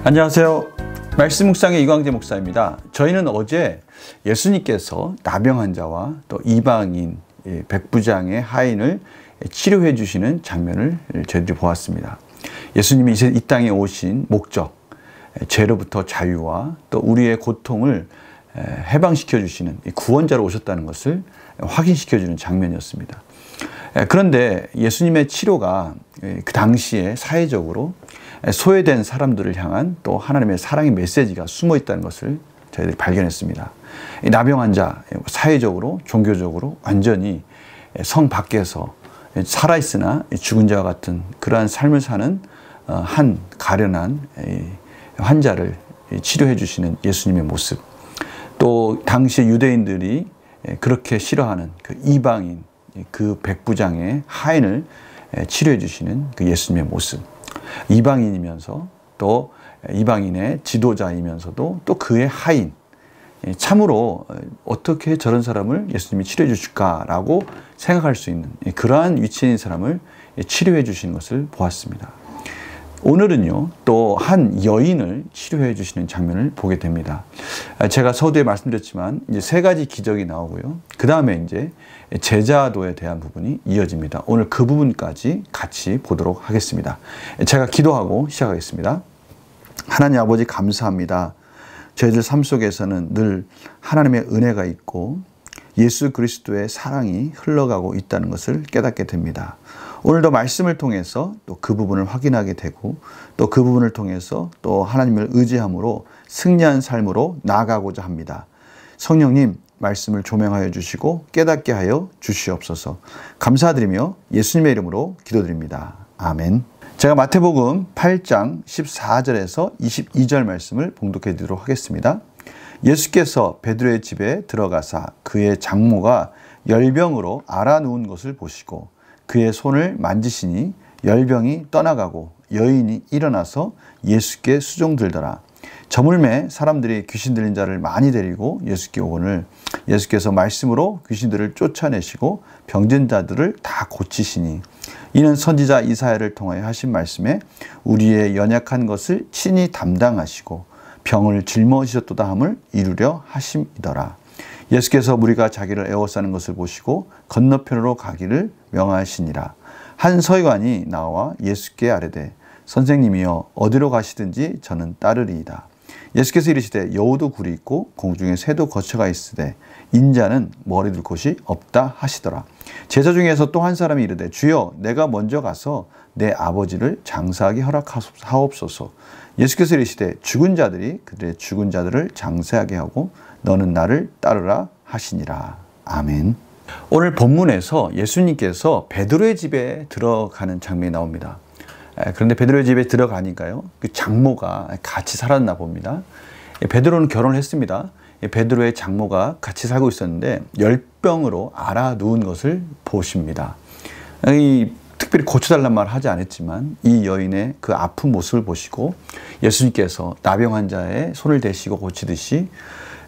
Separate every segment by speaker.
Speaker 1: 안녕하세요. 말씀 묵상의 이광재 목사입니다. 저희는 어제 예수님께서 나병 환자와 또 이방인 백부장의 하인을 치료해 주시는 장면을 저희들이 보았습니다. 예수님이 이제 이 땅에 오신 목적, 죄로부터 자유와 또 우리의 고통을 해방시켜 주시는 구원자로 오셨다는 것을 확인시켜 주는 장면이었습니다. 그런데 예수님의 치료가 그 당시에 사회적으로 소외된 사람들을 향한 또 하나님의 사랑의 메시지가 숨어 있다는 것을 저희들이 발견했습니다. 나병 환자, 사회적으로 종교적으로 완전히 성 밖에서 살아있으나 죽은 자와 같은 그러한 삶을 사는 한 가련한 환자를 치료해 주시는 예수님의 모습, 또 당시 유대인들이 그렇게 싫어하는 그 이방인, 그 백부장의 하인을 치료해 주시는 그 예수님의 모습, 이방인이면서 또 이방인의 지도자이면서도 또 그의 하인, 참으로 어떻게 저런 사람을 예수님이 치료해 주실까라고 생각할 수 있는 그러한 위치에 있는 사람을 치료해 주시는 것을 보았습니다. 오늘은요, 또 한 여인을 치료해 주시는 장면을 보게 됩니다. 제가 서두에 말씀드렸지만 이제 세 가지 기적이 나오고요. 그 다음에 이제 제자도에 대한 부분이 이어집니다. 오늘 그 부분까지 같이 보도록 하겠습니다. 제가 기도하고 시작하겠습니다. 하나님 아버지 감사합니다. 저희들 삶 속에서는 늘 하나님의 은혜가 있고 예수 그리스도의 사랑이 흘러가고 있다는 것을 깨닫게 됩니다. 오늘도 말씀을 통해서 또 그 부분을 확인하게 되고 또 그 부분을 통해서 또 하나님을 의지함으로 승리한 삶으로 나아가고자 합니다. 성령님, 말씀을 조명하여 주시고 깨닫게 하여 주시옵소서. 감사드리며 예수님의 이름으로 기도드립니다. 아멘. 제가 마태복음 8장 14절에서 22절 말씀을 봉독해 드리도록 하겠습니다. 예수께서 베드로의 집에 들어가사 그의 장모가 열병으로 앓아 누운 것을 보시고 그의 손을 만지시니 열병이 떠나가고 여인이 일어나서 예수께 수종들더라. 저물매 사람들이 귀신 들린 자를 많이 데리고 예수께 오거늘 예수께서 말씀으로 귀신들을 쫓아내시고 병든 자들을 다 고치시니 이는 선지자 이사야를 통하여 하신 말씀에 우리의 연약한 것을 친히 담당하시고 병을 짊어지셨도다 함을 이루려 하심이더라. 예수께서 무리가 자기를 에워싸는 것을 보시고 건너편으로 가기를 명하시니라. 한 서기관이 나와 예수께 아뢰되 선생님이여 어디로 가시든지 저는 따르리이다. 예수께서 이르시되 여우도 굴이 있고 공중에 새도 거처가 있으되 인자는 머리 둘 곳이 없다 하시더라. 제자 중에서 또 한 사람이 이르되 주여 내가 먼저 가서 내 아버지를 장사하게 허락하옵소서. 예수께서 이르시되 죽은 자들이 그들의 죽은 자들을 장사하게 하고 너는 나를 따르라 하시니라. 아멘. 오늘 본문에서 예수님께서 베드로의 집에 들어가는 장면이 나옵니다. 그런데 베드로의 집에 들어가니까요, 그 장모가 같이 살았나 봅니다. 베드로는 결혼을 했습니다. 베드로의 장모가 같이 살고 있었는데 열병으로 앓아 누운 것을 보십니다. 특별히 고쳐달란 말을 하지 않았지만 이 여인의 그 아픈 모습을 보시고 예수님께서 나병 환자의 손을 대시고 고치듯이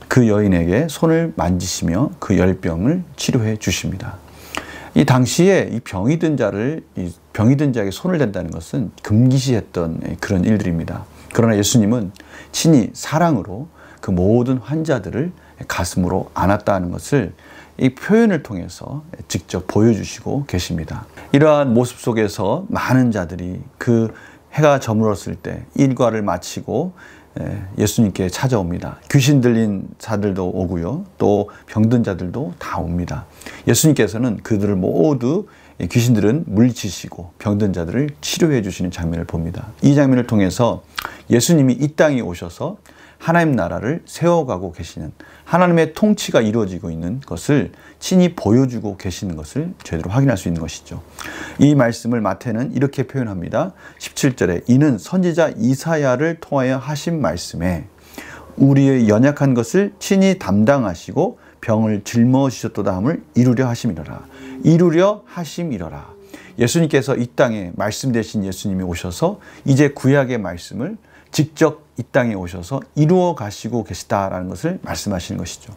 Speaker 1: 그 여인에게 손을 만지시며 그 열병을 치료해 주십니다. 이 당시에 이 병이 든 자에게 손을 댄다는 것은 금기시했던 그런 일들입니다. 그러나 예수님은 친히 사랑으로 그 모든 환자들을 가슴으로 안았다는 것을 이 표현을 통해서 직접 보여주시고 계십니다. 이러한 모습 속에서 많은 자들이 그 해가 저물었을 때 일과를 마치고 예수님께 찾아옵니다. 귀신 들린 자들도 오고요. 또 병든 자들도 다 옵니다. 예수님께서는 그들을 모두 귀신들은 물리치시고 병든 자들을 치료해 주시는 장면을 봅니다. 이 장면을 통해서 예수님이 이 땅에 오셔서 하나님 나라를 세워가고 계시는 하나님의 통치가 이루어지고 있는 것을 친히 보여주고 계시는 것을 저희들은 확인할 수 있는 것이죠. 이 말씀을 마태는 이렇게 표현합니다. 17절에 이는 선지자 이사야를 통하여 하신 말씀에 우리의 연약한 것을 친히 담당하시고 병을 짊어지셨도다 함을 이루려 하심이로라. 이루려 하심이로라. 예수님께서 이 땅에 말씀 되신 예수님이 오셔서 이제 구약의 말씀을 직접 이 땅에 오셔서 이루어 가시고 계시다라는 것을 말씀하시는 것이죠.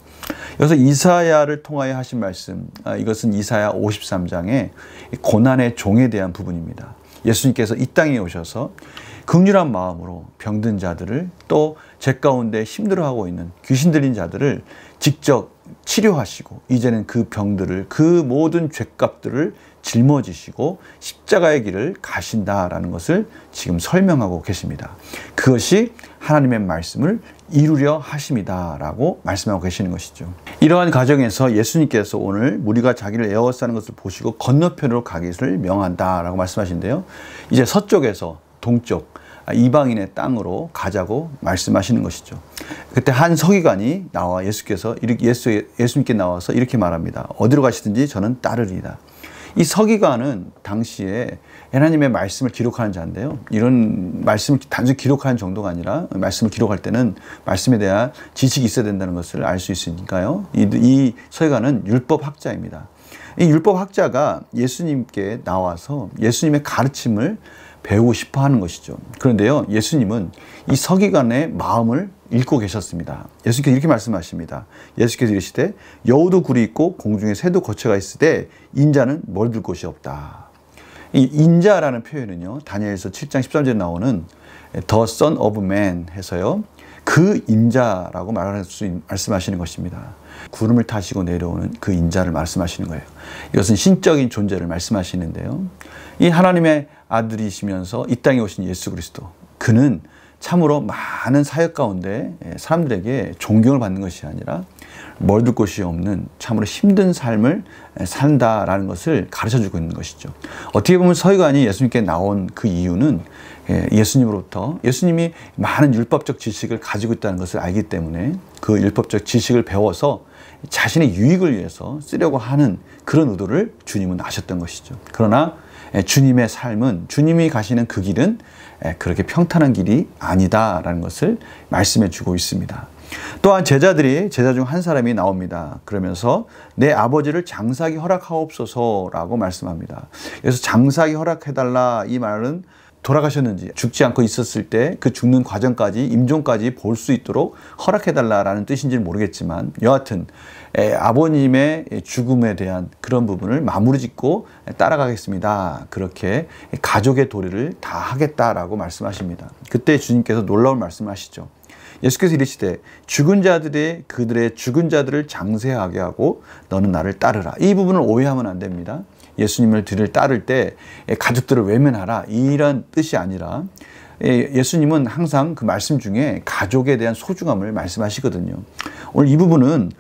Speaker 1: 여기서 이사야를 통하여 하신 말씀, 이것은 이사야 53장의 고난의 종에 대한 부분입니다. 예수님께서 이 땅에 오셔서 긍휼한 마음으로 병든 자들을, 또 죄 가운데 힘들어하고 있는 귀신 들린 자들을 직접 치료하시고, 이제는 그 병들을, 그 모든 죄값들을 짊어지시고 십자가의 길을 가신다라는 것을 지금 설명하고 계십니다. 그것이 하나님의 말씀을 이루려 하심이다라고 말씀하고 계시는 것이죠. 이러한 과정에서 예수님께서 오늘 무리가 자기를 에워싸는 것을 보시고 건너편으로 가기를 명한다라고 말씀하시는데요. 이제 서쪽에서 동쪽 이방인의 땅으로 가자고 말씀하시는 것이죠. 그때 한 서기관이 나와 예수님께 나와서 이렇게 말합니다. 어디로 가시든지 저는 따르리이다. 이 서기관은 당시에 하나님의 말씀을 기록하는 자인데요. 이런 말씀을 단순히 기록하는 정도가 아니라, 말씀을 기록할 때는 말씀에 대한 지식이 있어야 된다는 것을 알 수 있으니까요. 이 서기관은 율법학자입니다. 이 율법학자가 예수님께 나와서 예수님의 가르침을 배우고 싶어 하는 것이죠. 그런데요, 예수님은 이 서기관의 마음을 읽고 계셨습니다. 예수님께서 이렇게 말씀하십니다. 예수께서 이르시되 여우도 굴이 있고 공중에 새도 거처가 있으되 인자는 멀들 곳이 없다. 이 인자라는 표현은요, 다니엘서 7장 13절에 나오는 The Son of Man 해서요, 그 인자라고 말씀하시는 것입니다. 구름을 타시고 내려오는 그 인자를 말씀하시는 거예요. 이것은 신적인 존재를 말씀하시는데요. 이 하나님의 아들이시면서 이 땅에 오신 예수 그리스도, 그는 참으로 많은 사역 가운데 사람들에게 존경을 받는 것이 아니라 멀들 곳이 없는 참으로 힘든 삶을 산다라는 것을 가르쳐주고 있는 것이죠. 어떻게 보면 서기관이 예수님께 나온 그 이유는 예수님으로부터, 예수님이 많은 율법적 지식을 가지고 있다는 것을 알기 때문에 그 율법적 지식을 배워서 자신의 유익을 위해서 쓰려고 하는 그런 의도를 주님은 아셨던 것이죠. 그러나 주님의 삶은, 주님이 가시는 그 길은 그렇게 평탄한 길이 아니다라는 것을 말씀해 주고 있습니다. 또한 제자 중 한 사람이 나옵니다. 그러면서 내 아버지를 장사하기 허락하옵소서라고 말씀합니다. 그래서 장사하기 허락해달라, 이 말은 돌아가셨는지, 죽지 않고 있었을 때 그 죽는 과정까지, 임종까지 볼 수 있도록 허락해달라라는 뜻인지는 모르겠지만, 여하튼 아버님의 죽음에 대한 그런 부분을 마무리 짓고 따라가겠습니다. 그렇게 가족의 도리를 다 하겠다라고 말씀하십니다. 그때 주님께서 놀라운 말씀을 하시죠. 예수께서 이르시되 죽은 자들이 그들의 죽은 자들을 장세하게 하고 너는 나를 따르라. 이 부분을 오해하면 안 됩니다. 예수님을 따를 때 가족들을 외면하라, 이런 뜻이 아니라, 예수님은 항상 그 말씀 중에 가족에 대한 소중함을 말씀하시거든요. 오늘 이 부분은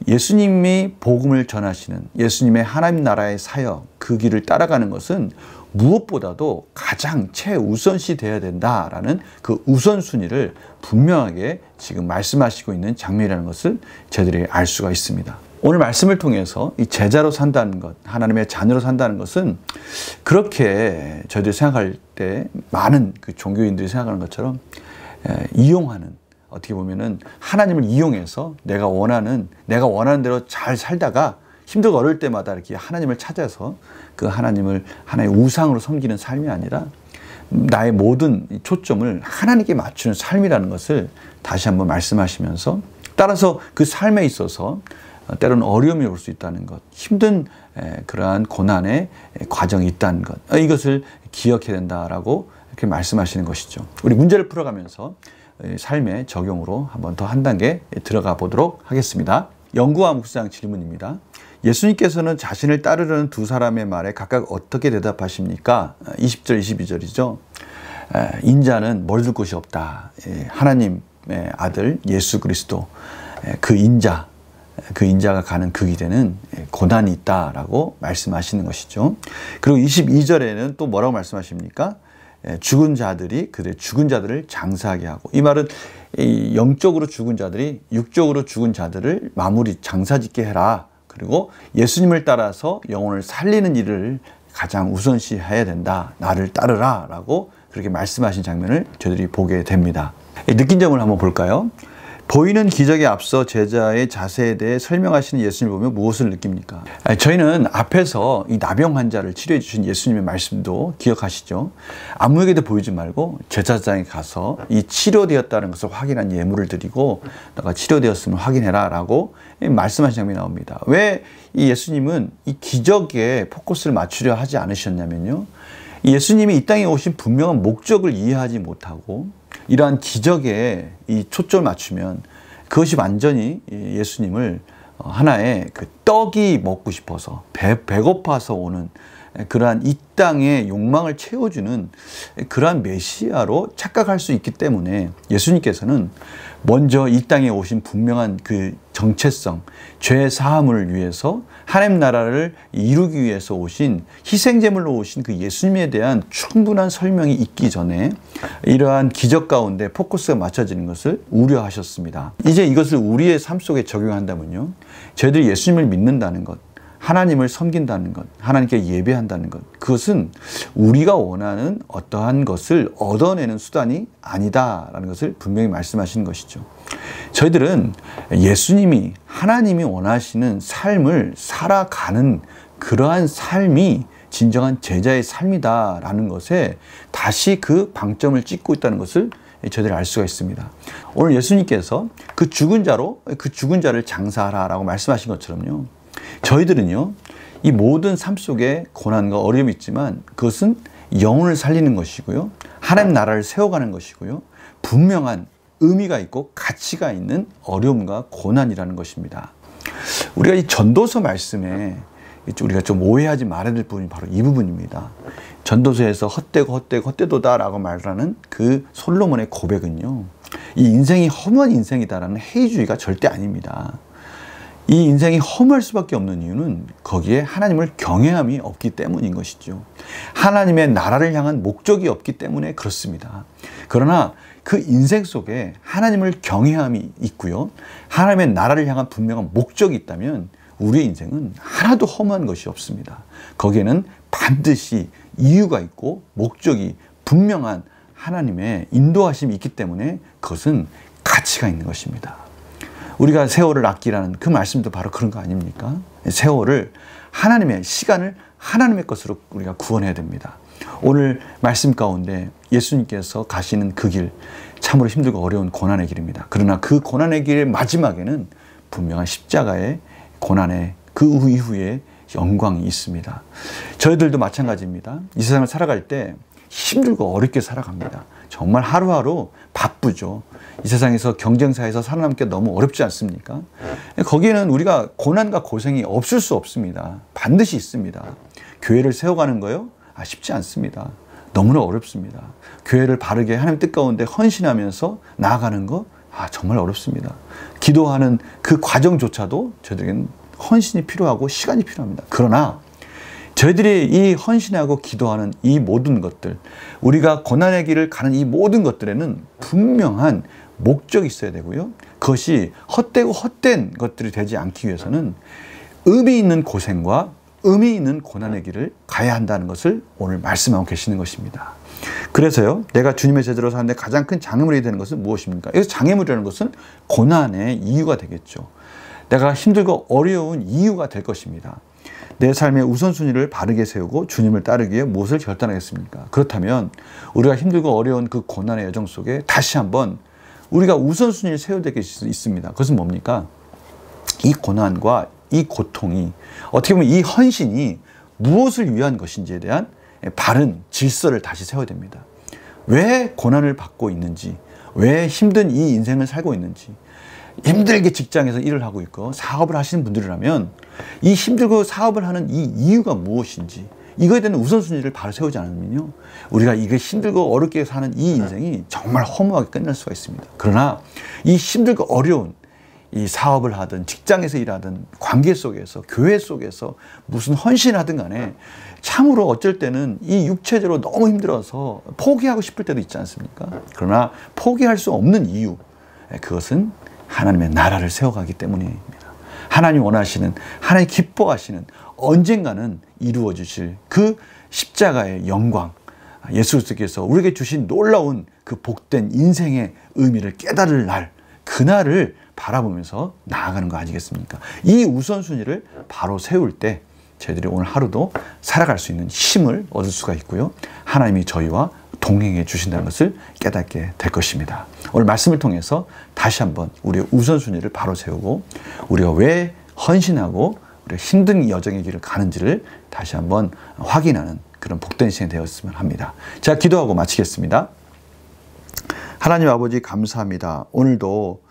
Speaker 1: 예수님이 복음을 전하시는 예수님의 하나님 나라의 사역, 그 길을 따라가는 것은 무엇보다도 가장 최우선시 되어야 된다라는 그 우선순위를 분명하게 지금 말씀하시고 있는 장면이라는 것을 저희들이 알 수가 있습니다. 오늘 말씀을 통해서 이 제자로 산다는 것, 하나님의 자녀로 산다는 것은 그렇게 저희들이 생각할 때 많은 그 종교인들이 생각하는 것처럼 이용하는, 어떻게 보면은 하나님을 이용해서 내가 원하는 대로 잘 살다가 힘들고 어려울 때마다 이렇게 하나님을 찾아서 그 하나님을 하나의 우상으로 섬기는 삶이 아니라 나의 모든 초점을 하나님께 맞추는 삶이라는 것을 다시 한번 말씀하시면서, 따라서 그 삶에 있어서 때로는 어려움이 올 수 있다는 것, 힘든 그러한 고난의 과정이 있다는 것, 이것을 기억해야 된다라고 이렇게 말씀하시는 것이죠. 우리 문제를 풀어가면서 삶의 적용으로 한번 더 한 단계 들어가 보도록 하겠습니다. 연구와 묵상 질문입니다. 예수님께서는 자신을 따르려는 두 사람의 말에 각각 어떻게 대답하십니까? 20절, 22절이죠. 인자는 멀들 곳이 없다. 하나님의 아들 예수 그리스도, 그 인자가 가는 그 길에는 고난이 있다라고 말씀하시는 것이죠. 그리고 22절에는 또 뭐라고 말씀하십니까? 죽은 자들이 그들의 죽은 자들을 장사하게 하고, 이 말은 영적으로 죽은 자들이 육적으로 죽은 자들을 마무리 장사짓게 해라. 그리고 예수님을 따라서 영혼을 살리는 일을 가장 우선시해야 된다. 나를 따르라 라고 그렇게 말씀하신 장면을 저희들이 보게 됩니다. 느낀 점을 한번 볼까요? 보이는 기적에 앞서 제자의 자세에 대해 설명하시는 예수님을 보면 무엇을 느낍니까? 저희는 앞에서 이 나병 환자를 치료해 주신 예수님의 말씀도 기억하시죠? 아무에게도 보이지 말고 제사장에 가서 이 치료되었다는 것을 확인한 예물을 드리고 너가 치료되었음을 확인해라 라고 말씀하신 장면이 나옵니다. 왜 이 예수님은 이 기적에 포커스를 맞추려 하지 않으셨냐면요, 예수님이 이 땅에 오신 분명한 목적을 이해하지 못하고 이러한 기적에 이 초점을 맞추면 그것이 완전히 예수님을 하나의 그 떡이 먹고 싶어서 배고파서 오는 그러한 이 땅의 욕망을 채워주는 그러한 메시아로 착각할 수 있기 때문에 예수님께서는 먼저 이 땅에 오신 분명한 그 정체성, 죄 사함을 위해서 하나님 나라를 이루기 위해서 오신 희생제물로 오신 그 예수님에 대한 충분한 설명이 있기 전에 이러한 기적 가운데 포커스가 맞춰지는 것을 우려하셨습니다. 이제 이것을 우리의 삶 속에 적용한다면요, 저희들이 예수님을 믿는다는 것, 하나님을 섬긴다는 것, 하나님께 예배한다는 것, 그것은 우리가 원하는 어떠한 것을 얻어내는 수단이 아니다라는 것을 분명히 말씀하시는 것이죠. 저희들은 예수님이, 하나님이 원하시는 삶을 살아가는 그러한 삶이 진정한 제자의 삶이다라는 것에 다시 그 방점을 찍고 있다는 것을 저희들이 알 수가 있습니다. 오늘 예수님께서 그 죽은 자를 장사하라라고 말씀하신 것처럼요, 저희들은요, 이 모든 삶 속에 고난과 어려움이 있지만 그것은 영혼을 살리는 것이고요, 하나님 나라를 세워가는 것이고요, 분명한 의미가 있고 가치가 있는 어려움과 고난이라는 것입니다. 우리가 이 전도서 말씀에 우리가 좀 오해하지 말아야 될 부분이 바로 이 부분입니다. 전도서에서 헛되도다 라고 말하는 그 솔로몬의 고백은요, 이 인생이 허무한 인생이다라는 해이주의가 절대 아닙니다. 이 인생이 허무할 수밖에 없는 이유는 거기에 하나님을 경외함이 없기 때문인 것이죠. 하나님의 나라를 향한 목적이 없기 때문에 그렇습니다. 그러나 그 인생 속에 하나님을 경외함이 있고요, 하나님의 나라를 향한 분명한 목적이 있다면 우리의 인생은 하나도 허무한 것이 없습니다. 거기에는 반드시 이유가 있고 목적이 분명한 하나님의 인도하심이 있기 때문에 그것은 가치가 있는 것입니다. 우리가 세월을 아끼라는 그 말씀도 바로 그런 거 아닙니까? 세월을, 하나님의 시간을 하나님의 것으로 우리가 구원해야 됩니다. 오늘 말씀 가운데 예수님께서 가시는 그 길, 참으로 힘들고 어려운 고난의 길입니다. 그러나 그 고난의 길의 마지막에는 분명한 십자가의 고난의 그 이후에 영광이 있습니다. 저희들도 마찬가지입니다. 이 세상을 살아갈 때 힘들고 어렵게 살아갑니다. 정말 하루하루 바쁘죠. 이 세상에서 경쟁사에서 살아남기 너무 어렵지 않습니까? 거기에는 우리가 고난과 고생이 없을 수 없습니다. 반드시 있습니다. 교회를 세워가는 거요? 쉽지 않습니다. 너무나 어렵습니다. 교회를 바르게 하나님 뜻 가운데 헌신하면서 나아가는 거 정말 어렵습니다. 기도하는 그 과정조차도 저희들에게는 헌신이 필요하고 시간이 필요합니다. 그러나 저희들이 이 헌신하고 기도하는 이 모든 것들, 우리가 고난의 길을 가는 이 모든 것들에는 분명한 목적이 있어야 되고요, 그것이 헛되고 헛된 것들이 되지 않기 위해서는 의미 있는 고생과 의미 있는 고난의 길을 가야 한다는 것을 오늘 말씀하고 계시는 것입니다. 그래서요, 내가 주님의 제자로 사는데 가장 큰 장애물이 되는 것은 무엇입니까? 여기서 장애물이라는 것은 고난의 이유가 되겠죠. 내가 힘들고 어려운 이유가 될 것입니다. 내 삶의 우선순위를 바르게 세우고 주님을 따르기 위해 무엇을 결단하겠습니까? 그렇다면 우리가 힘들고 어려운 그 고난의 여정 속에 다시 한번 우리가 우선순위를 세워야 될 것이 있습니다. 그것은 뭡니까? 이 고난과 이 고통이, 어떻게 보면 이 헌신이 무엇을 위한 것인지에 대한 바른 질서를 다시 세워야 됩니다. 왜 고난을 받고 있는지, 왜 힘든 이 인생을 살고 있는지, 힘들게 직장에서 일을 하고 있고 사업을 하시는 분들이라면 이 힘들고 사업을 하는 이 이유가 무엇인지, 이거에 대한 우선순위를 바로 세우지 않으면요, 우리가 이게 힘들고 어렵게 사는 이 인생이 정말 허무하게 끝날 수가 있습니다. 그러나 이 힘들고 어려운 이 사업을 하든 직장에서 일하든 관계 속에서 교회 속에서 무슨 헌신을 하든 간에 참으로 어쩔 때는 이 육체적으로 너무 힘들어서 포기하고 싶을 때도 있지 않습니까? 그러나 포기할 수 없는 이유, 그것은 하나님의 나라를 세워가기 때문입니다. 하나님 원하시는, 하나님 기뻐하시는, 언젠가는 이루어 주실 그 십자가의 영광, 예수 그리스도께서 우리에게 주신 놀라운 그 복된 인생의 의미를 깨달을 날, 그날을 바라보면서 나아가는 거 아니겠습니까? 이 우선순위를 바로 세울 때 저희들이 오늘 하루도 살아갈 수 있는 힘을 얻을 수가 있고요. 하나님이 저희와 동행해 주신다는 것을 깨닫게 될 것입니다. 오늘 말씀을 통해서 다시 한번 우리의 우선순위를 바로 세우고 우리가 왜 헌신하고 우리가 힘든 여정의 길을 가는지를 다시 한번 확인하는 그런 복된 시간이 되었으면 합니다. 제가 기도하고 마치겠습니다. 하나님 아버지 감사합니다. 오늘도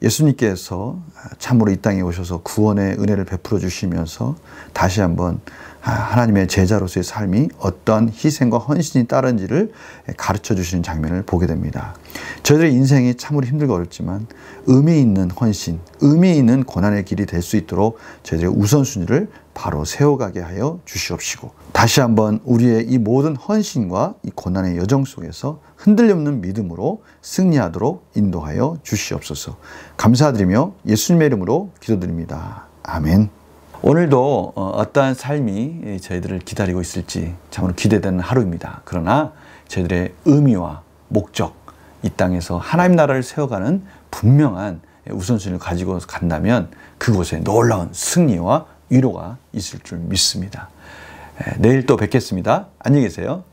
Speaker 1: 예수님께서 참으로 이 땅에 오셔서 구원의 은혜를 베풀어 주시면서 다시 한번 하나님의 제자로서의 삶이 어떤 희생과 헌신이 따른지를 가르쳐 주시는 장면을 보게 됩니다. 저희들의 인생이 참으로 힘들고 어렵지만 의미 있는 헌신, 의미 있는 고난의 길이 될 수 있도록 저희들의 우선순위를 바로 세워가게 하여 주시옵시고 다시 한번 우리의 이 모든 헌신과 이 고난의 여정 속에서 흔들림없는 믿음으로 승리하도록 인도하여 주시옵소서. 감사드리며 예수님의 이름으로 기도드립니다. 아멘. 오늘도 어떠한 삶이 저희들을 기다리고 있을지 참으로 기대되는 하루입니다. 그러나 저희들의 의미와 목적, 이 땅에서 하나님 나라를 세워가는 분명한 우선순위를 가지고 간다면 그곳에 놀라운 승리와 위로가 있을 줄 믿습니다. 내일 또 뵙겠습니다. 안녕히 계세요.